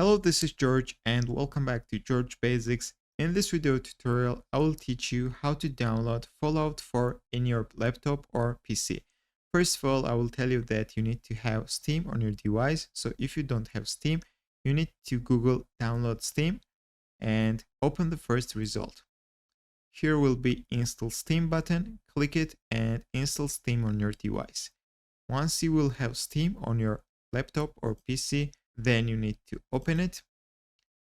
Hello, this is George and welcome back to George Basics. In this video tutorial, I will teach you how to download Fallout 4 in your laptop or PC. First of all, I will tell you that you need to have Steam on your device. So if you don't have Steam, you need to Google download Steam and open the first result. Here will be install Steam button, click it and install Steam on your device. Once you will have Steam on your laptop or PC, then you need to open it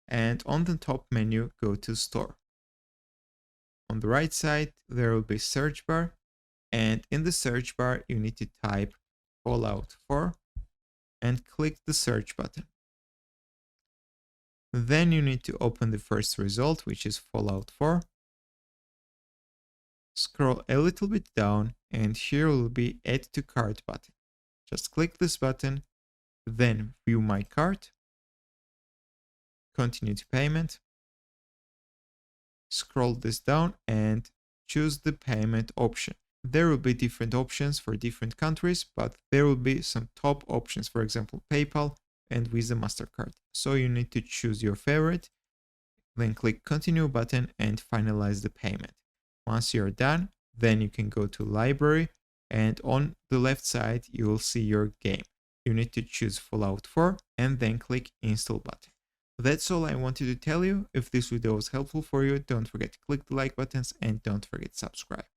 and on the top menu go to store. On the right side there will be search bar and in the search bar you need to type Fallout 4 and click the search button. Then you need to open the first result, which is Fallout 4. Scroll a little bit down and here will be add to cart button. Just click this button, then view my cart, continue to payment, scroll this down and choose the payment option. There will be different options for different countries, but there will be some top options, for example, PayPal and Visa MasterCard. So you need to choose your favorite, then click continue button and finalize the payment. Once you're done, then you can go to library and on the left side, you will see your game. You need to choose Fallout 4 and then click install button. That's all I wanted to tell you. If this video was helpful for you, don't forget to click the like buttons and don't forget to subscribe.